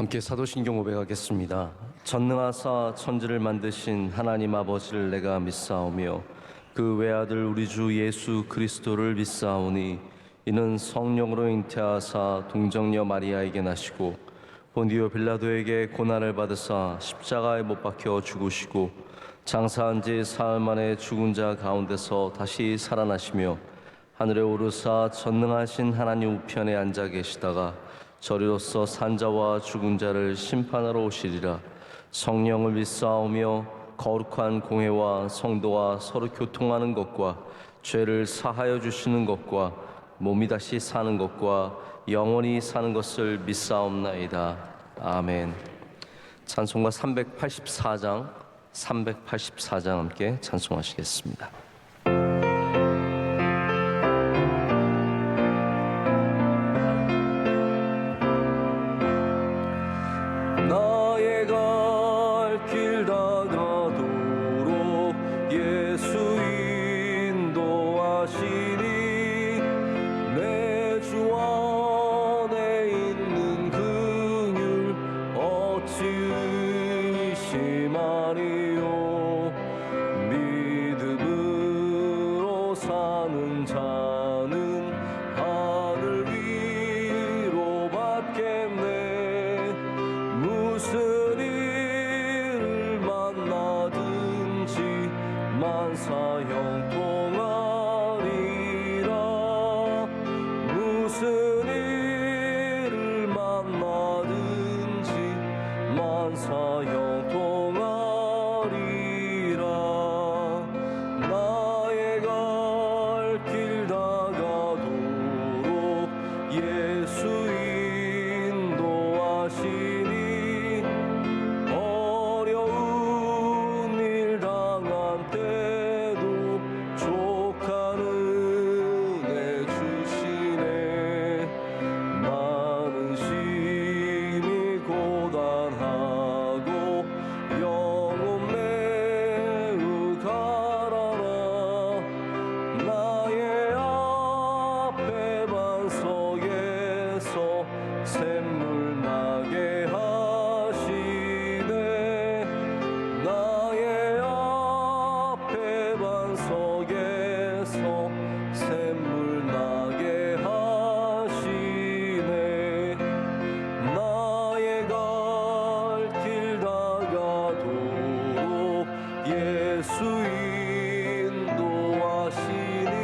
함께 사도신경 고백하겠습니다. 전능하사 천지를 만드신 하나님 아버지를 내가 믿사오며 그 외아들 우리 주 예수 그리스도를 믿사오니 이는 성령으로 잉태하사 동정녀 마리아에게 나시고 본디오 빌라도에게 고난을 받으사 십자가에 못 박혀 죽으시고 장사한 지 사흘 만에 죽은 자 가운데서 다시 살아나시며 하늘에 오르사 전능하신 하나님 우편에 앉아 계시다가 저리로서 산자와 죽은 자를 심판하러 오시리라. 성령을 믿사오며 거룩한 공회와 성도와 서로 교통하는 것과 죄를 사하여 주시는 것과 몸이 다시 사는 것과 영원히 사는 것을 믿사옵나이다. 아멘. 찬송가 384장 함께 찬송하시겠습니다. 나의 갈 길 다가도록 예수 인도하시니 내 주 안에 있는 긍휼 어찌 의심하리요. 믿음으로 사는 자는 하늘 위로 받겠네. 무슨 일을 만나든지 만사 형통하리라. 무슨 일을 만나든지 만사 형통하리라. 나의 갈 길 다가도록 예수 인도하시니 어려운 일 당한 때도 족한 은혜 주시네. 많은 심히 고단하고 영혼 매우 가라라. 나의 앞에 반석에서 샘물 나게 하시네. 나의 앞에 반석에서 샘물 나게 하시네. 나의 갈 길 다가도록 예수 인도하시니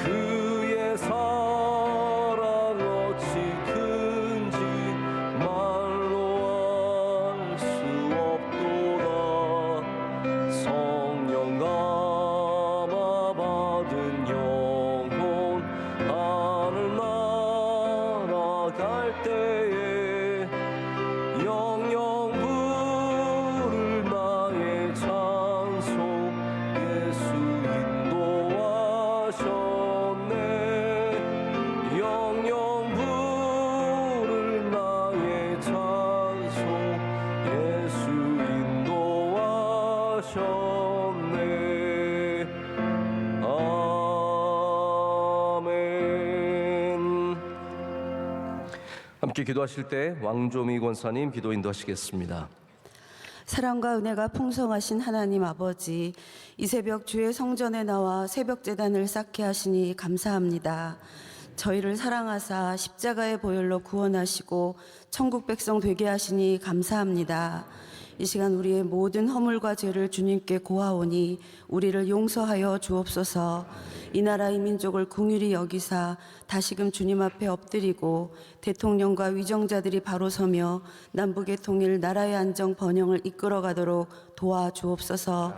그의 사랑 어찌 큰지 말로 알 수 없도다. 성령 감화 받은 영혼 하늘 날아갈 때에 영영 부를 나의 찬송 예수 인도하셨네. 영영 부를 나의 찬송 예수 인도하셨네. 아멘. 함께 기도하실 때 왕조미 권사님 기도 인도하시겠습니다. 사랑과 은혜가 풍성하신 하나님 아버지, 이 새벽 주의 성전에 나와 새벽 제단을 쌓게 하시니 감사합니다. 저희를 사랑하사 십자가의 보혈로 구원하시고 천국 백성 되게 하시니 감사합니다. 이 시간 우리의 모든 허물과 죄를 주님께 고하오니 우리를 용서하여 주옵소서. 이 나라 이 민족을 긍휼히 여기사 다시금 주님 앞에 엎드리고 대통령과 위정자들이 바로 서며 남북의 통일, 나라의 안정, 번영을 이끌어가도록 도와주옵소서.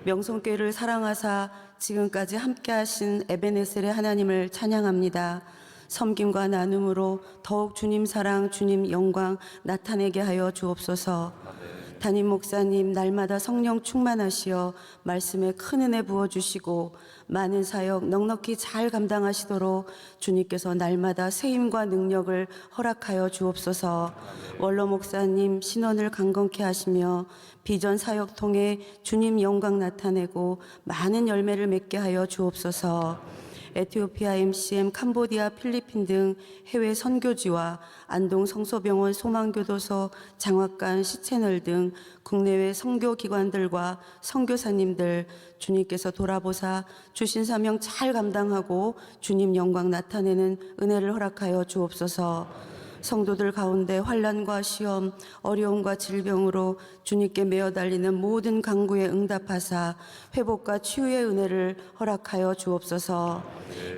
명성교회를 사랑하사 지금까지 함께하신 에베네셀의 하나님을 찬양합니다. 섬김과 나눔으로 더욱 주님 사랑, 주님 영광 나타내게 하여 주옵소서. 담임 목사님 날마다 성령 충만하시어 말씀에 큰 은혜 부어주시고 많은 사역 넉넉히 잘 감당하시도록 주님께서 날마다 세임과 능력을 허락하여 주옵소서. 원로 목사님 신원을 강건케 하시며 비전 사역 통해 주님 영광 나타내고 많은 열매를 맺게 하여 주옵소서. 에티오피아 MCM, 캄보디아, 필리핀 등 해외 선교지와 안동 성서병원, 소망교도소, 장학관, 시채널 등 국내외 선교기관들과 선교사님들, 주님께서 돌아보사 주신 사명 잘 감당하고 주님 영광 나타내는 은혜를 허락하여 주옵소서. 성도들 가운데 환난과 시험, 어려움과 질병으로 주님께 매어 달리는 모든 간구에 응답하사 회복과 치유의 은혜를 허락하여 주옵소서.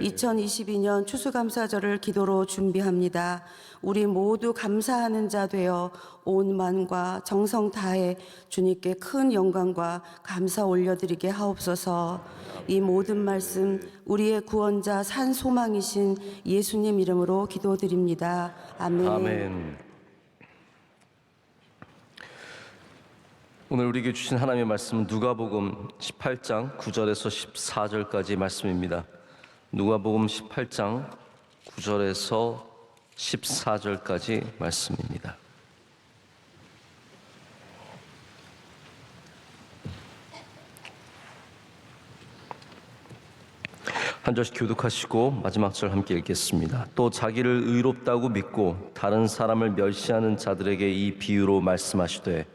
2022년 추수감사절을 기도로 준비합니다. 우리 모두 감사하는 자 되어 온 만과 정성 다해 주님께 큰 영광과 감사 올려드리게 하옵소서. 이 모든 말씀 우리의 구원자 산 소망이신 예수님 이름으로 기도드립니다. 아멘. 아멘. 오늘 우리에게 주신 하나님의 말씀은 누가복음 18장 9절에서 14절까지 말씀입니다. 누가복음 18장 9절에서 14절까지 말씀입니다. 한 절씩 교독하시고 마지막 절 함께 읽겠습니다. 또 자기를 의롭다고 믿고 다른 사람을 멸시하는 자들에게 이 비유로 말씀하시되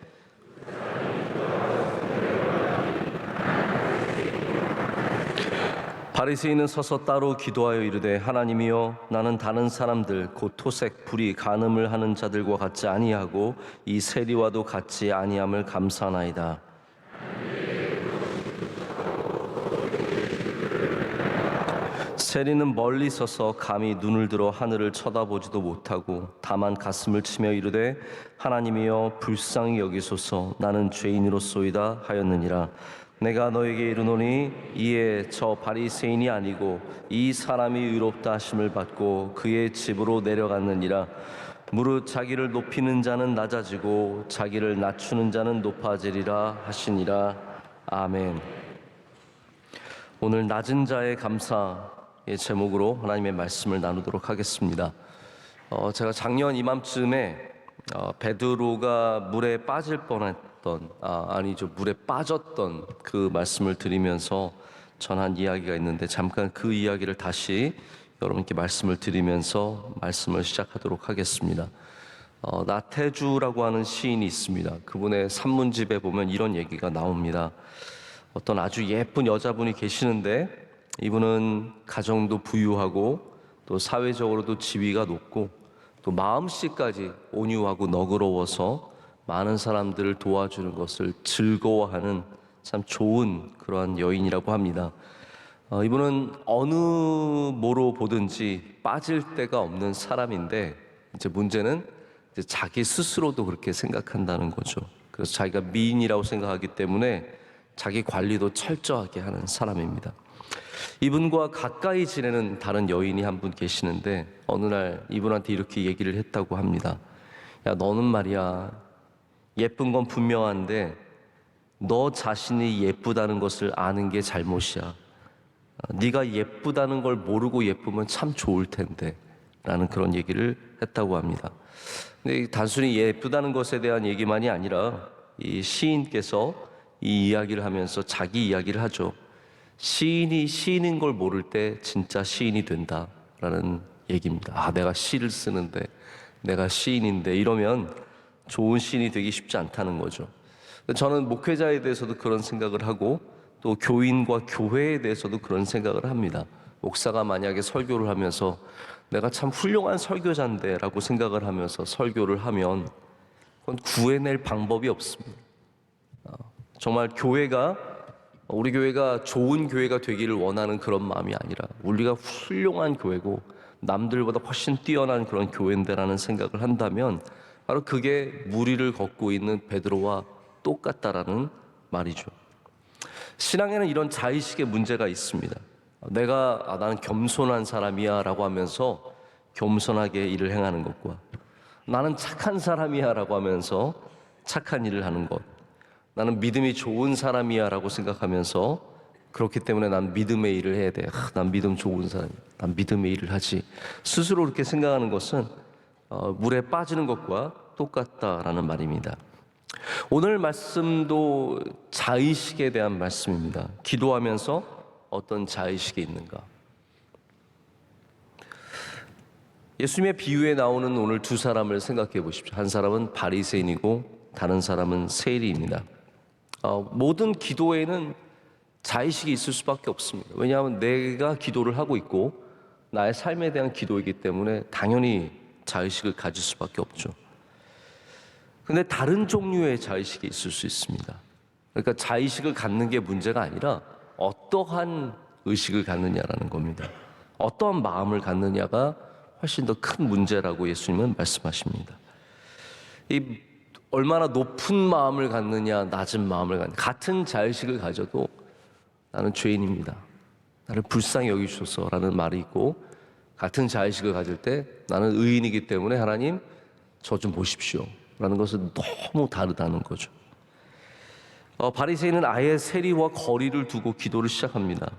바리새인은 서서 따로 기도하여 이르되 하나님이여 나는 다른 사람들 곧 토색, 불의, 간음을 하는 자들과 같지 아니하고 이 세리와도 같지 아니함을 감사하나이다. 세리는 멀리 서서 감히 눈을 들어 하늘을 쳐다보지도 못하고 다만 가슴을 치며 이르되 하나님이여 불쌍히 여기소서 나는 죄인으로소이다 하였느니라. 내가 너에게 이르노니 이에 저 바리새인이 아니고 이 사람이 의롭다 하심을 받고 그의 집으로 내려갔느니라. 무릇 자기를 높이는 자는 낮아지고 자기를 낮추는 자는 높아지리라 하시니라. 아멘. 오늘 낮은 자의 감사의 제목으로 하나님의 말씀을 나누도록 하겠습니다. 제가 작년 이맘쯤에 베드로가 물에 빠질 뻔했던 물에 빠졌던 그 말씀을 드리면서 전한 이야기가 있는데 잠깐 그 이야기를 다시 여러분께 말씀을 드리면서 말씀을 시작하도록 하겠습니다. 나태주라고 하는 시인이 있습니다. 그분의 산문집에 보면 이런 얘기가 나옵니다. 어떤 아주 예쁜 여자분이 계시는데 이분은 가정도 부유하고 또 사회적으로도 지위가 높고 또 마음씨까지 온유하고 너그러워서 많은 사람들을 도와주는 것을 즐거워하는 참 좋은 그러한 여인이라고 합니다. 이분은 어느 모로 보든지 빠질 데가 없는 사람인데 이제 문제는 이제 자기 스스로도 그렇게 생각한다는 거죠. 그래서 자기가 미인이라고 생각하기 때문에 자기 관리도 철저하게 하는 사람입니다. 이분과 가까이 지내는 다른 여인이 한 분 계시는데 어느 날 이분한테 이렇게 얘기를 했다고 합니다. 야, 너는 말이야 예쁜 건 분명한데 너 자신이 예쁘다는 것을 아는 게 잘못이야. 네가 예쁘다는 걸 모르고 예쁘면 참 좋을 텐데 라는 그런 얘기를 했다고 합니다. 근데 단순히 예쁘다는 것에 대한 얘기만이 아니라 이 시인께서 이 이야기를 하면서 자기 이야기를 하죠. 시인이 시인인 걸 모를 때 진짜 시인이 된다라는 얘기입니다. 내가 시를 쓰는데 내가 시인인데 이러면 좋은 시인이 되기 쉽지 않다는 거죠. 저는 목회자에 대해서도 그런 생각을 하고 또 교인과 교회에 대해서도 그런 생각을 합니다. 목사가 만약에 설교를 하면서 내가 참 훌륭한 설교자인데 라고 생각을 하면서 설교를 하면 그건 구해낼 방법이 없습니다. 정말 우리 교회가 좋은 교회가 되기를 원하는 그런 마음이 아니라 우리가 훌륭한 교회고 남들보다 훨씬 뛰어난 그런 교회인데라는 생각을 한다면 바로 그게 무리를 걷고 있는 베드로와 똑같다라는 말이죠. 신앙에는 이런 자의식의 문제가 있습니다. 나는 겸손한 사람이야 라고 하면서 겸손하게 일을 행하는 것과 나는 착한 사람이야 라고 하면서 착한 일을 하는 것, 나는 믿음이 좋은 사람이야 라고 생각하면서 그렇기 때문에 난 믿음의 일을 해야 돼. 난 믿음 좋은 사람이야. 난 믿음의 일을 하지. 스스로 그렇게 생각하는 것은 물에 빠지는 것과 똑같다라는 말입니다. 오늘 말씀도 자의식에 대한 말씀입니다. 기도하면서 어떤 자의식이 있는가? 예수님의 비유에 나오는 오늘 두 사람을 생각해 보십시오. 한 사람은 바리새인이고 다른 사람은 세리입니다. 모든 기도에는 자의식이 있을 수밖에 없습니다. 왜냐하면 내가 기도를 하고 있고 나의 삶에 대한 기도이기 때문에 당연히 자의식을 가질 수밖에 없죠. 근데 다른 종류의 자의식이 있을 수 있습니다. 그러니까 자의식을 갖는 게 문제가 아니라 어떠한 의식을 갖느냐라는 겁니다. 어떠한 마음을 갖느냐가 훨씬 더 큰 문제라고 예수님은 말씀하십니다. 이 얼마나 높은 마음을 갖느냐, 낮은 마음을 갖느냐, 같은 자의식을 가져도 나는 죄인입니다, 나를 불쌍히 여기소서라는 말이 있고, 같은 자의식을 가질 때 나는 의인이기 때문에 하나님 저 좀 보십시오 라는 것은 너무 다르다는 거죠. 바리새인은 아예 세리와 거리를 두고 기도를 시작합니다.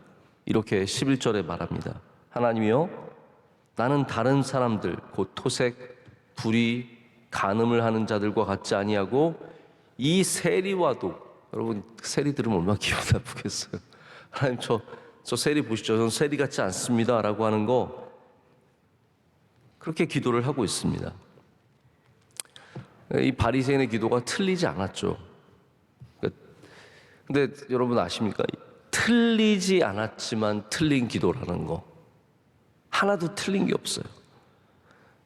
이렇게 11절에 말합니다. 하나님이여, 나는 다른 사람들 곧 토색, 불의, 간음을 하는 자들과 같지 아니하고 이 세리와도, 여러분 세리 들으면 얼마나 기분 나쁘겠어요. 하나님 저 세리 보시죠, 저는 세리 같지 않습니다 라고 하는 거, 그렇게 기도를 하고 있습니다. 이 바리새인의 기도가 틀리지 않았죠. 근데 여러분 아십니까? 틀리지 않았지만 틀린 기도라는 거 하나도 틀린 게 없어요.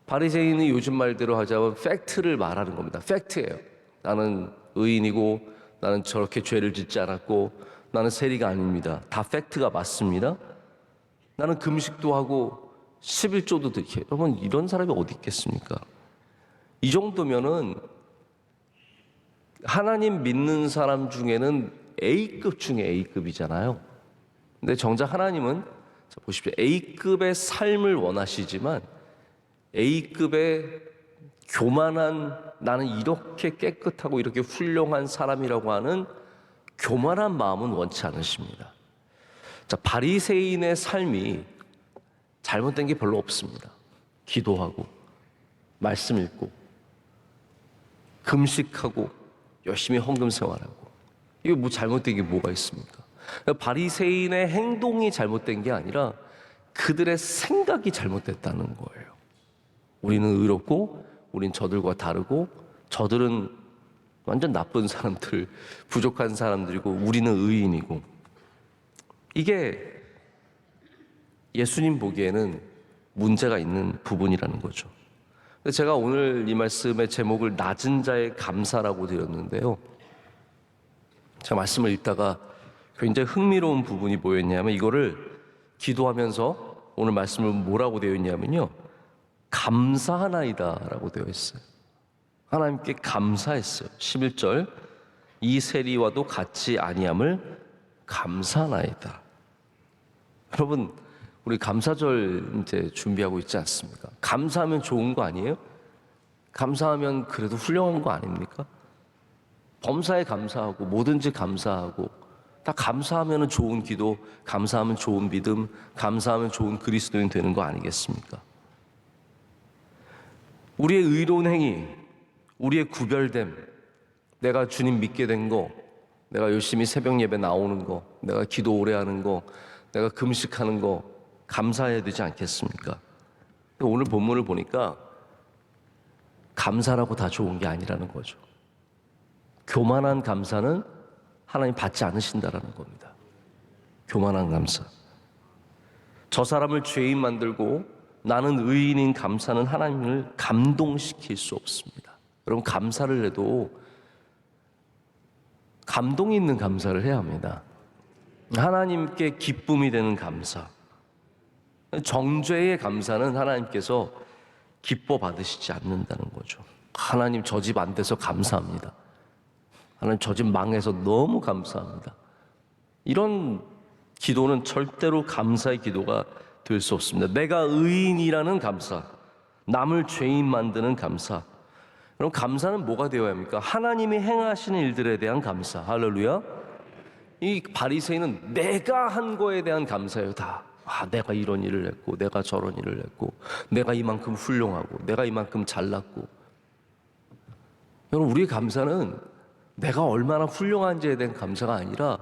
바리새인이 요즘 말대로 하자면 팩트를 말하는 겁니다. 팩트예요. 나는 의인이고 나는 저렇게 죄를 짓지 않았고 나는 세리가 아닙니다. 다 팩트가 맞습니다. 나는 금식도 하고 11조도 드리게. 여러분 이런 사람이 어디 있겠습니까? 이 정도면은 하나님 믿는 사람 중에는 A급 중에 A급이잖아요. 근데 정작 하나님은 보십시오. A급의 삶을 원하시지만 A급의 교만한, 나는 이렇게 깨끗하고 이렇게 훌륭한 사람이라고 하는 교만한 마음은 원치 않으십니다. 자, 바리새인의 삶이 잘못된 게 별로 없습니다. 기도하고 말씀 읽고 금식하고 열심히 헌금 생활하고, 이거 뭐 잘못된 게 뭐가 있습니까? 바리새인의 행동이 잘못된 게 아니라 그들의 생각이 잘못됐다는 거예요. 우리는 의롭고 우린 저들과 다르고 저들은 완전 나쁜 사람들, 부족한 사람들이고 우리는 의인이고, 이게 예수님 보기에는 문제가 있는 부분이라는 거죠. 제가 오늘 이 말씀의 제목을 낮은 자의 감사라고 드렸는데요, 제가 말씀을 읽다가 굉장히 흥미로운 부분이 뭐였냐면, 이거를 기도하면서 오늘 말씀을 뭐라고 되어 있냐면요, 감사하나이다 라고 되어 있어요. 하나님께 감사했어요. 11절, 이 세리와도 같지 아니함을 감사하나이다. 여러분 우리 감사절 이제 준비하고 있지 않습니까? 감사하면 좋은 거 아니에요? 감사하면 그래도 훌륭한 거 아닙니까? 범사에 감사하고 뭐든지 감사하고, 다 감사하면 좋은 기도, 감사하면 좋은 믿음, 감사하면 좋은 그리스도인 되는 거 아니겠습니까? 우리의 의로운 행위, 우리의 구별됨, 내가 주님 믿게 된 거, 내가 열심히 새벽 예배 나오는 거, 내가 기도 오래 하는 거, 내가 금식하는 거 감사해야 되지 않겠습니까? 오늘 본문을 보니까 감사라고 다 좋은 게 아니라는 거죠. 교만한 감사는 하나님 받지 않으신다라는 겁니다. 교만한 감사. 저 사람을 죄인 만들고 나는 의인인 감사는 하나님을 감동시킬 수 없습니다. 여러분 감사를 해도 감동이 있는 감사를 해야 합니다. 하나님께 기쁨이 되는 감사. 정죄의 감사는 하나님께서 기뻐 받으시지 않는다는 거죠. 하나님 저 집 안 돼서 감사합니다. 하나님 저 집 망해서 너무 감사합니다. 이런 기도는 절대로 감사의 기도가 될 수 없습니다. 내가 의인이라는 감사, 남을 죄인 만드는 감사. 그럼 감사는 뭐가 되어야 합니까? 하나님이 행하시는 일들에 대한 감사. 할렐루야. 이 바리새인은 내가 한 거에 대한 감사예요. 다. 내가 이런 일을 했고, 내가 저런 일을 했고, 내가 이만큼 훌륭하고, 내가 이만큼 잘났고. 여러분 우리의 감사는 내가 얼마나 훌륭한지에 대한 감사가 아니라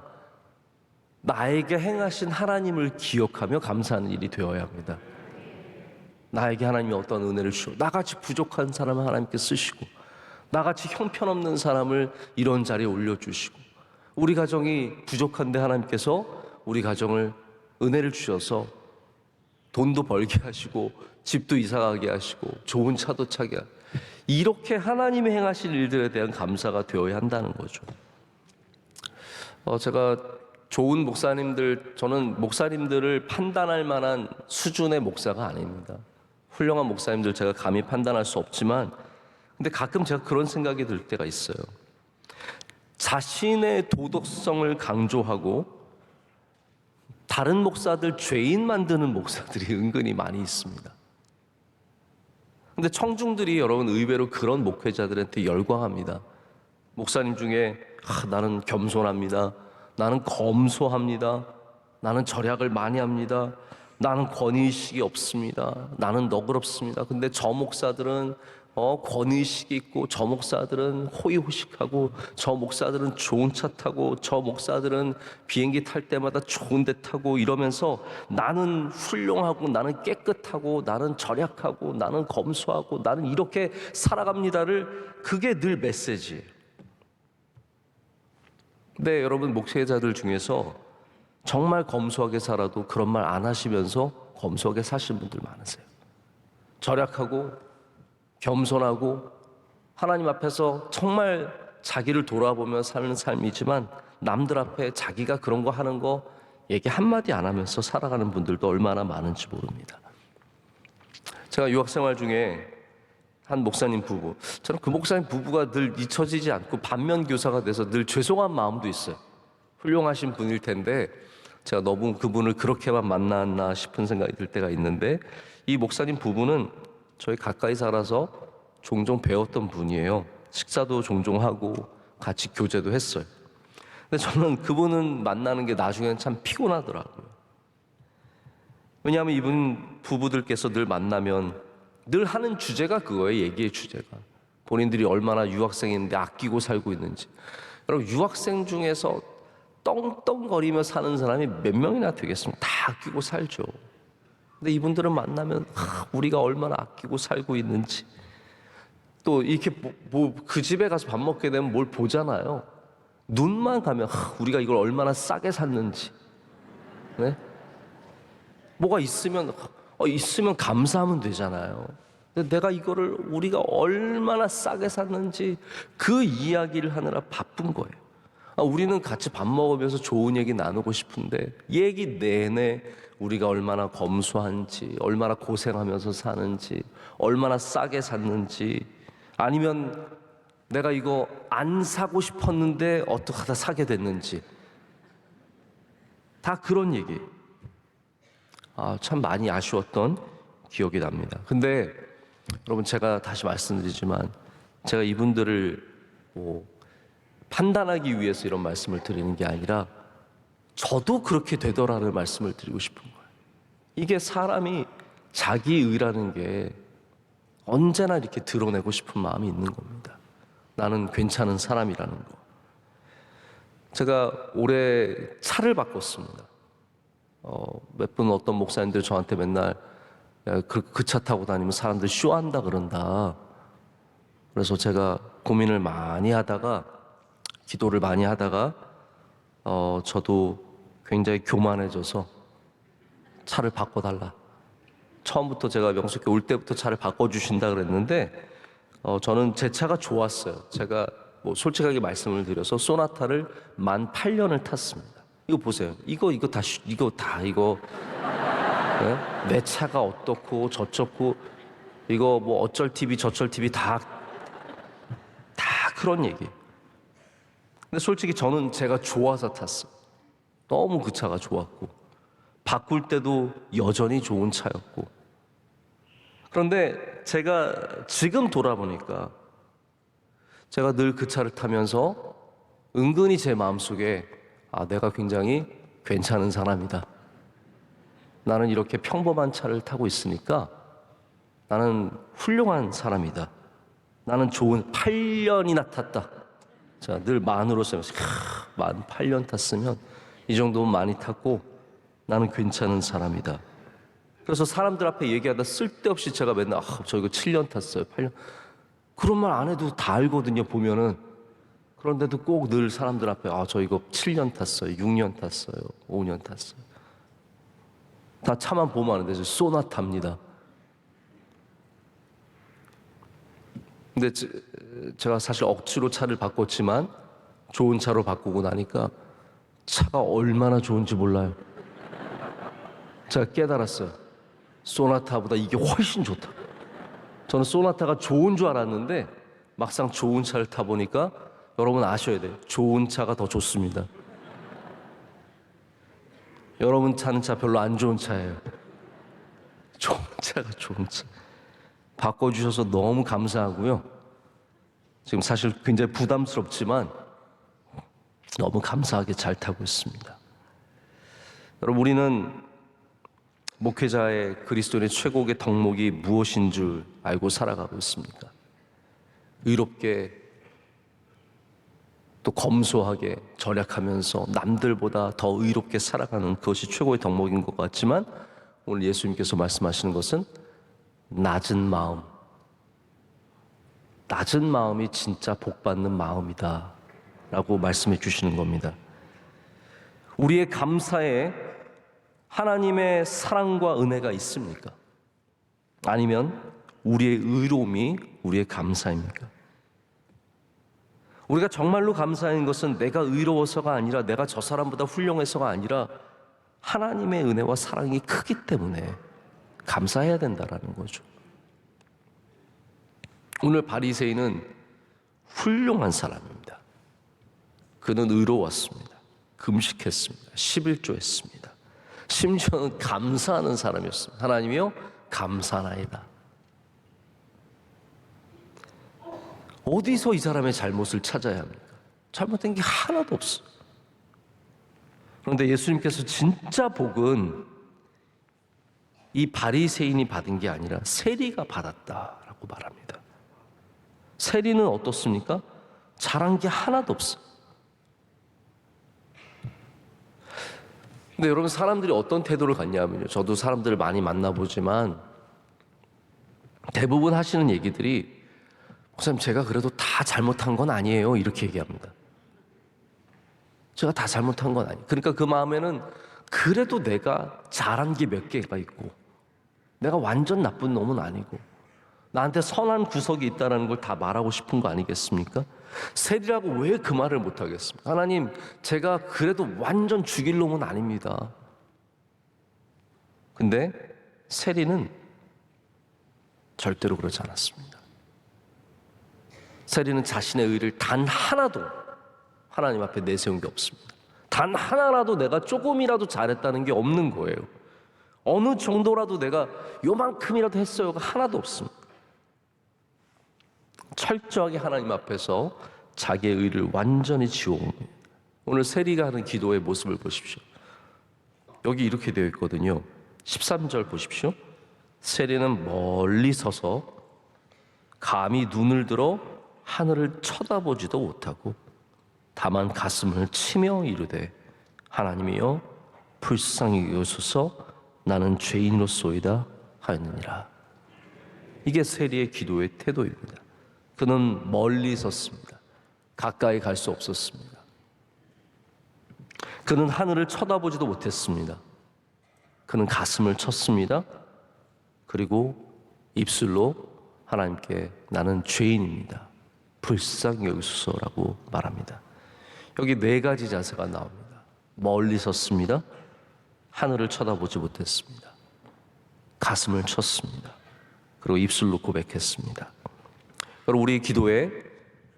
나에게 행하신 하나님을 기억하며 감사하는 일이 되어야 합니다. 나에게 하나님이 어떤 은혜를 주시고 나같이 부족한 사람을 하나님께 쓰시고 나같이 형편없는 사람을 이런 자리에 올려주시고 우리 가정이 부족한데 하나님께서 우리 가정을 은혜를 주셔서 돈도 벌게 하시고 집도 이사가게 하시고 좋은 차도 차게 하시고 이렇게 하나님이 행하실 일들에 대한 감사가 되어야 한다는 거죠. 제가 좋은 목사님들, 저는 목사님들을 판단할 만한 수준의 목사가 아닙니다. 훌륭한 목사님들 제가 감히 판단할 수 없지만 근데 가끔 제가 그런 생각이 들 때가 있어요. 자신의 도덕성을 강조하고 다른 목사들 죄인 만드는 목사들이 은근히 많이 있습니다. 근데 청중들이 여러분 의외로 그런 목회자들한테 열광합니다. 목사님 중에 나는 겸손합니다. 나는 검소합니다. 나는 절약을 많이 합니다. 나는 권위의식이 없습니다. 나는 너그럽습니다. 근데 저 목사들은 권위의식이 있고 저 목사들은 호의호식하고 저 목사들은 좋은 차 타고 저 목사들은 비행기 탈 때마다 좋은 데 타고 이러면서 나는 훌륭하고 나는 깨끗하고 나는 절약하고 나는 검소하고 나는 이렇게 살아갑니다를 그게 늘 메시지예요. 근데 여러분 목회자들 중에서 정말 검소하게 살아도 그런 말 안 하시면서 검소하게 사시는 분들 많으세요. 절약하고 겸손하고 하나님 앞에서 정말 자기를 돌아보며 사는 삶이지만 남들 앞에 자기가 그런 거 하는 거 얘기 한마디 안 하면서 살아가는 분들도 얼마나 많은지 모릅니다. 제가 유학생활 중에 한 목사님 부부, 저는 그 목사님 부부가 늘 잊혀지지 않고 반면교사가 돼서 늘 죄송한 마음도 있어요. 훌륭하신 분일 텐데 제가 너무 그분을 그렇게만 만났나 싶은 생각이 들 때가 있는데 이 목사님 부부는 저희 가까이 살아서 종종 배웠던 분이에요. 식사도 종종 하고 같이 교제도 했어요. 근데 저는 그분은 만나는 게 나중에는 참 피곤하더라고요. 왜냐하면 이분 부부들께서 늘 만나면 늘 하는 주제가 그거예요. 얘기의 주제가 본인들이 얼마나 유학생인데 아끼고 살고 있는지. 여러분 유학생 중에서 떵떵거리며 사는 사람이 몇 명이나 되겠습니까? 다 아끼고 살죠. 근데 이분들은 만나면 우리가 얼마나 아끼고 살고 있는지 또 이렇게 그 집에 가서 밥 먹게 되면 뭘 보잖아요. 눈만 가면 우리가 이걸 얼마나 싸게 샀는지. 네? 뭐가 있으면 감사하면 되잖아요. 근데 내가 이거를 우리가 얼마나 싸게 샀는지 그 이야기를 하느라 바쁜 거예요. 우리는 같이 밥 먹으면서 좋은 얘기 나누고 싶은데 얘기 내내 우리가 얼마나 검소한지, 얼마나 고생하면서 사는지, 얼마나 싸게 샀는지, 아니면 내가 이거 안 사고 싶었는데 어떻게 하다 사게 됐는지, 다 그런 얘기. 참 많이 아쉬웠던 기억이 납니다. 근데 여러분 제가 다시 말씀드리지만 제가 이분들을 판단하기 위해서 이런 말씀을 드리는 게 아니라 저도 그렇게 되더라는 말씀을 드리고 싶은 거예요. 이게 사람이 자기 의라는 게 언제나 이렇게 드러내고 싶은 마음이 있는 겁니다. 나는 괜찮은 사람이라는 거. 제가 올해 차를 바꿨습니다. 몇 분 어떤 목사님들 저한테 맨날 그 차 타고 다니면 사람들 쇼한다 그런다. 그래서 제가 고민을 많이 하다가 기도를 많이 하다가 저도 굉장히 교만해져서 차를 바꿔달라. 처음부터 제가 명숙교 올 때부터 차를 바꿔주신다 그랬는데 저는 제 차가 좋았어요. 제가 솔직하게 말씀을 드려서 소나타를 18,000년을 탔습니다. 이거 보세요. 이거 네? 내 차가 어떻고 저쩌고 이거 어쩔 TV 저쩔 TV 다 그런 얘기. 근데 솔직히 저는 제가 좋아서 탔어요. 너무 그 차가 좋았고 바꿀 때도 여전히 좋은 차였고. 그런데 제가 지금 돌아보니까 제가 늘 그 차를 타면서 은근히 제 마음속에 내가 굉장히 괜찮은 사람이다. 나는 이렇게 평범한 차를 타고 있으니까 나는 훌륭한 사람이다. 나는 좋은 8년이나 탔다. 자, 늘 만으로 쓰면서 18,000년 탔으면 이 정도면 많이 탔고 나는 괜찮은 사람이다. 그래서 사람들 앞에 얘기하다 쓸데없이 제가 맨날 저 이거 7년 탔어요, 8년. 그런 말 안 해도 다 알거든요, 보면은. 그런데도 꼭 늘 사람들 앞에 저 이거 7년 탔어요, 6년 탔어요, 5년 탔어요. 다 차만 보면 아는데 저 소나타입니다. 근데 제가 사실 억지로 차를 바꿨지만 좋은 차로 바꾸고 나니까 차가 얼마나 좋은지 몰라요. 제가 깨달았어요. 소나타보다 이게 훨씬 좋다. 저는 소나타가 좋은 줄 알았는데 막상 좋은 차를 타보니까 여러분 아셔야 돼요. 좋은 차가 더 좋습니다. 여러분 타는 차 별로 안 좋은 차예요. 좋은 차가 좋은 차. 바꿔주셔서 너무 감사하고요. 지금 사실 굉장히 부담스럽지만 너무 감사하게 잘 타고 있습니다. 여러분, 우리는 목회자의 그리스도인의 최고의 덕목이 무엇인 줄 알고 살아가고 있습니까? 의롭게 또 검소하게 절약하면서 남들보다 더 의롭게 살아가는 그것이 최고의 덕목인 것 같지만 오늘 예수님께서 말씀하시는 것은 낮은 마음이 진짜 복받는 마음이다 라고 말씀해 주시는 겁니다. 우리의 감사에 하나님의 사랑과 은혜가 있습니까? 아니면 우리의 의로움이 우리의 감사입니까? 우리가 정말로 감사한 것은 내가 의로워서가 아니라 내가 저 사람보다 훌륭해서가 아니라 하나님의 은혜와 사랑이 크기 때문에 감사해야 된다라는 거죠. 오늘 바리새인은 훌륭한 사람입니다. 그는 의로웠습니다. 금식했습니다. 11조 했습니다. 심지어는 감사하는 사람이었습니다. 하나님이여 감사나이다. 어디서 이 사람의 잘못을 찾아야 합니까? 잘못된 게 하나도 없어요. 그런데 예수님께서 진짜 복은 이 바리새인이 받은 게 아니라 세리가 받았다라고 말합니다. 세리는 어떻습니까? 잘한 게 하나도 없어요. 근데 여러분, 사람들이 어떤 태도를 갖냐면요, 저도 사람들을 많이 만나보지만 대부분 하시는 얘기들이 목사님, 제가 그래도 다 잘못한 건 아니에요, 이렇게 얘기합니다. 제가 다 잘못한 건 아니에요. 그러니까 그 마음에는 그래도 내가 잘한 게 몇 개가 있고 내가 완전 나쁜 놈은 아니고 나한테 선한 구석이 있다는 걸 다 말하고 싶은 거 아니겠습니까? 세리라고 왜 그 말을 못하겠습니까? 하나님, 제가 그래도 완전 죽일 놈은 아닙니다. 근데 세리는 절대로 그러지 않았습니다. 세리는 자신의 의를 단 하나도 하나님 앞에 내세운 게 없습니다. 단 하나라도 내가 조금이라도 잘했다는 게 없는 거예요. 어느 정도라도 내가 요만큼이라도 했어요가 하나도 없습니다. 철저하게 하나님 앞에서 자기의 의를 완전히 지워옵니다. 오늘 세리가 하는 기도의 모습을 보십시오. 여기 이렇게 되어 있거든요. 13절 보십시오. 세리는 멀리 서서 감히 눈을 들어 하늘을 쳐다보지도 못하고 다만 가슴을 치며 이르되 하나님이여 불쌍히 여기소서 나는 죄인으로소이다 하였느니라. 이게 세리의 기도의 태도입니다. 그는 멀리 섰습니다. 가까이 갈 수 없었습니다. 그는 하늘을 쳐다보지도 못했습니다. 그는 가슴을 쳤습니다. 그리고 입술로 하나님께 나는 죄인입니다. 불쌍히 여기소서라고 말합니다. 여기 네 가지 자세가 나옵니다. 멀리 섰습니다. 하늘을 쳐다보지 못했습니다. 가슴을 쳤습니다. 그리고 입술로 고백했습니다. 여러분, 우리 기도에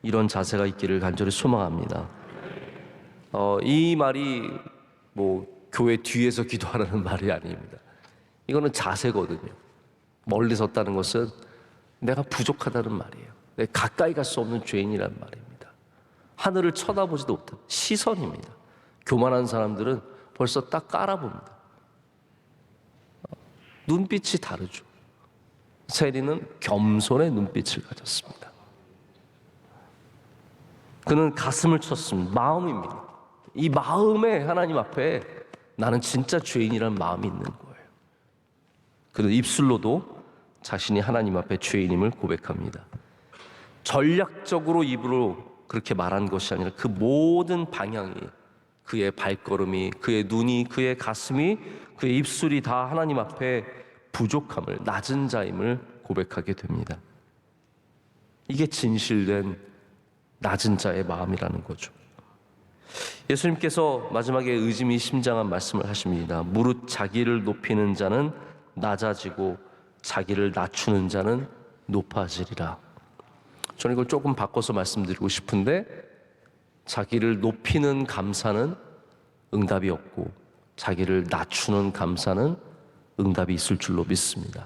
이런 자세가 있기를 간절히 소망합니다. 이 말이 교회 뒤에서 기도하라는 말이 아닙니다. 이거는 자세거든요. 멀리 섰다는 것은 내가 부족하다는 말이에요. 내가 가까이 갈 수 없는 죄인이란 말입니다. 하늘을 쳐다보지도 못한 시선입니다. 교만한 사람들은 벌써 딱 깔아봅니다. 눈빛이 다르죠. 세리는 겸손의 눈빛을 가졌습니다. 그는 가슴을 쳤습니다. 마음입니다. 이 마음에 하나님 앞에 나는 진짜 죄인이라는 마음이 있는 거예요. 그래도 입술로도 자신이 하나님 앞에 죄인임을 고백합니다. 전략적으로 입으로 그렇게 말한 것이 아니라 그 모든 방향이, 그의 발걸음이, 그의 눈이, 그의 가슴이, 그의 입술이 다 하나님 앞에 부족함을, 낮은 자임을 고백하게 됩니다. 이게 진실된 낮은 자의 마음이라는 거죠. 예수님께서 마지막에 의미심장한 말씀을 하십니다. 무릇 자기를 높이는 자는 낮아지고 자기를 낮추는 자는 높아지리라. 저는 이걸 조금 바꿔서 말씀드리고 싶은데, 자기를 높이는 감사는 응답이 없고 자기를 낮추는 감사는 응답이 있을 줄로 믿습니다.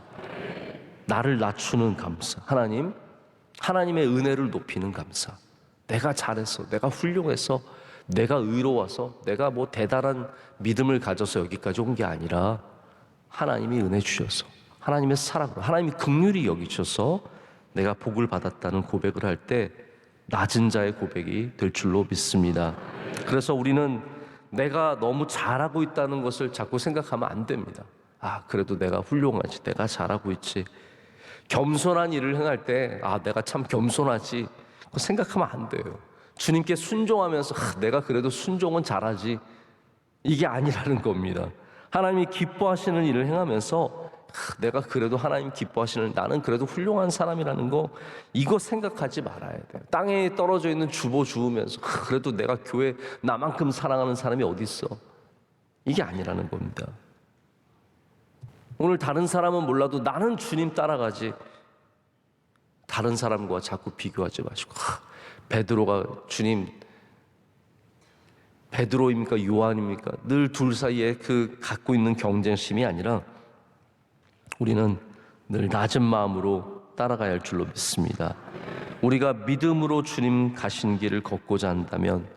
나를 낮추는 감사, 하나님의 은혜를 높이는 감사, 내가 잘해서, 내가 훌륭해서, 내가 의로워서, 내가 뭐 대단한 믿음을 가져서 여기까지 온 게 아니라 하나님이 은혜 주셔서, 하나님의 사랑으로, 하나님이 긍휼히 여기셔서 내가 복을 받았다는 고백을 할 때 낮은 자의 고백이 될 줄로 믿습니다. 그래서 우리는 내가 너무 잘하고 있다는 것을 자꾸 생각하면 안 됩니다. 그래도 내가 훌륭하지, 내가 잘하고 있지. 겸손한 일을 행할 때 내가 참 겸손하지, 그거 생각하면 안 돼요. 주님께 순종하면서 내가 그래도 순종은 잘하지, 이게 아니라는 겁니다. 하나님이 기뻐하시는 일을 행하면서 내가 그래도 하나님 기뻐하시는, 나는 그래도 훌륭한 사람이라는 거, 이거 생각하지 말아야 돼요. 땅에 떨어져 있는 주보 주우면서 그래도 내가 교회 나만큼 사랑하는 사람이 어디 있어, 이게 아니라는 겁니다. 오늘 다른 사람은 몰라도 나는 주님 따라가지, 다른 사람과 자꾸 비교하지 마시고, 베드로가 주님, 베드로입니까 요한입니까, 늘 둘 사이에 그 갖고 있는 경쟁심이 아니라 우리는 늘 낮은 마음으로 따라가야 할 줄로 믿습니다. 우리가 믿음으로 주님 가신 길을 걷고자 한다면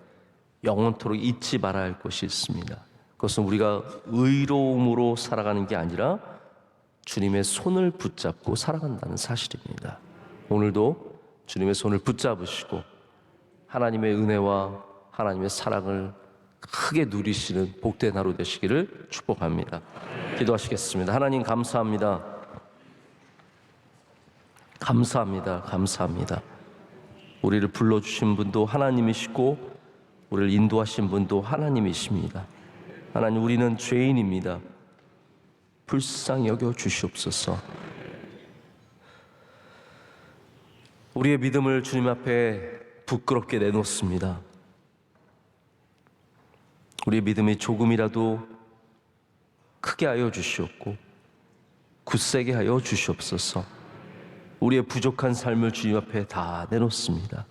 영원토록 잊지 말아야 할 것이 있습니다. 그것은 우리가 의로움으로 살아가는 게 아니라 주님의 손을 붙잡고 살아간다는 사실입니다. 오늘도 주님의 손을 붙잡으시고 하나님의 은혜와 하나님의 사랑을 크게 누리시는 복된 하루 되시기를 축복합니다. 기도하시겠습니다. 하나님 감사합니다. 감사합니다. 감사합니다. 우리를 불러주신 분도 하나님이시고 우리를 인도하신 분도 하나님이십니다. 하나님, 우리는 죄인입니다. 불쌍히 여겨 주시옵소서. 우리의 믿음을 주님 앞에 부끄럽게 내놓습니다. 우리의 믿음이 조금이라도 크게 하여 주시옵고 굳세게 하여 주시옵소서. 우리의 부족한 삶을 주님 앞에 다 내놓습니다.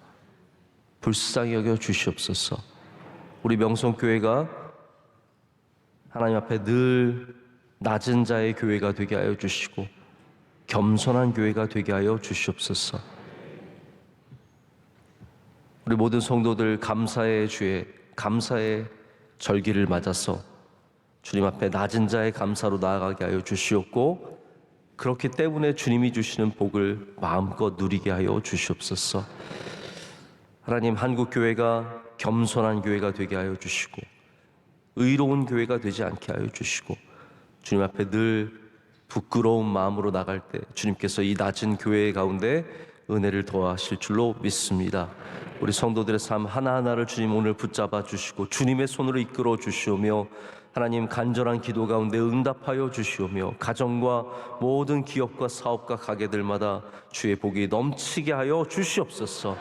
불쌍히 여겨 주시옵소서. 우리 명성교회가 하나님 앞에 늘 낮은 자의 교회가 되게 하여 주시고 겸손한 교회가 되게 하여 주시옵소서. 우리 모든 성도들 감사의 주에, 감사의 절기를 맞아서 주님 앞에 낮은 자의 감사로 나아가게 하여 주시옵고, 그렇기 때문에 주님이 주시는 복을 마음껏 누리게 하여 주시옵소서. 하나님, 한국교회가 겸손한 교회가 되게 하여 주시고 의로운 교회가 되지 않게 하여 주시고, 주님 앞에 늘 부끄러운 마음으로 나갈 때 주님께서 이 낮은 교회 가운데 은혜를 더하실 줄로 믿습니다. 우리 성도들의 삶 하나하나를 주님 오늘 붙잡아 주시고 주님의 손으로 이끌어 주시오며, 하나님 간절한 기도 가운데 응답하여 주시오며, 가정과 모든 기업과 사업과 가게들마다 주의 복이 넘치게 하여 주시옵소서.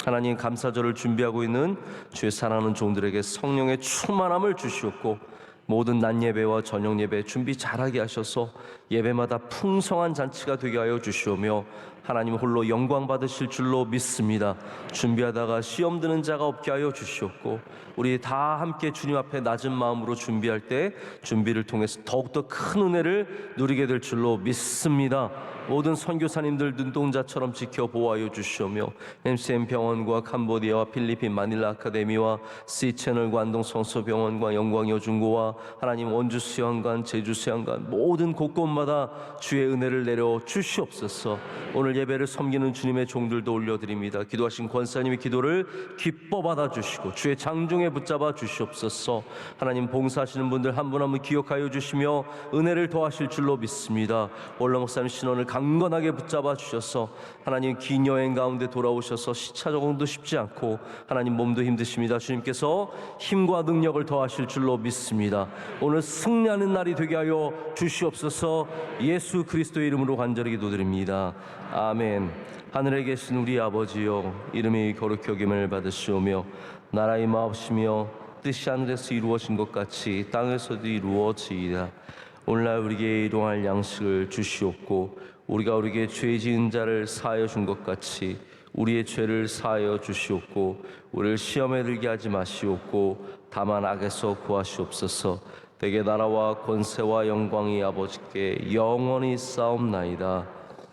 하나님, 감사절을 준비하고 있는 주의 사랑하는 종들에게 성령의 충만함을 주시옵고, 모든 낮 예배와 저녁 예배 준비 잘하게 하셔서 예배마다 풍성한 잔치가 되게 하여 주시오며, 하나님 홀로 영광 받으실 줄로 믿습니다. 준비하다가 시험 드는 자가 없게 하여 주시옵고, 우리 다 함께 주님 앞에 낮은 마음으로 준비할 때 준비를 통해서 더욱더 큰 은혜를 누리게 될 줄로 믿습니다. 모든 선교사님들 눈동자처럼 지켜 보호하여 주시오며, MCM 병원과 캄보디아와 필리핀 마닐라 아카데미와 C채널과 안동 성서병원과 영광여중고와 하나님 원주 수양관, 제주 수양관 모든 곳곳마다 주의 은혜를 내려 주시옵소서. 오늘 오늘 예배를 섬기는 주님의 종들도 올려드립니다. 기도하신 권사님의 기도를 기뻐 받아주시고 주의 장중에 붙잡아 주시옵소서. 하나님, 봉사하시는 분들 한 분 한 분 기억하여 주시며 은혜를 더하실 줄로 믿습니다. 올라 목사님 신원을 강건하게 붙잡아 주셔서 하나님 긴 여행 가운데 돌아오셔서 시차 적응도 쉽지 않고 하나님 몸도 힘드십니다. 주님께서 힘과 능력을 더하실 줄로 믿습니다. 오늘 승리하는 날이 되게 하여 주시옵소서. 예수 그리스도의 이름으로 간절히 기도드립니다. 아멘. 하늘에 계신 우리 아버지여, 이름이 거룩히 여김을 받으시오며 나라의 임하옵시며 뜻이 하늘에서 이루어진 것 같이 땅에서도 이루어지이다. 오늘날 우리에게 일용할 양식을 주시옵고 우리가 우리에게 죄 지은 자를 사하여 준 것 같이 우리의 죄를 사하여 주시옵고 우리를 시험에 들게 하지 마시옵고 다만 악에서 구하시옵소서. 대개 나라와 권세와 영광이 아버지께 영원히 싸움나이다.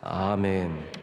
아멘.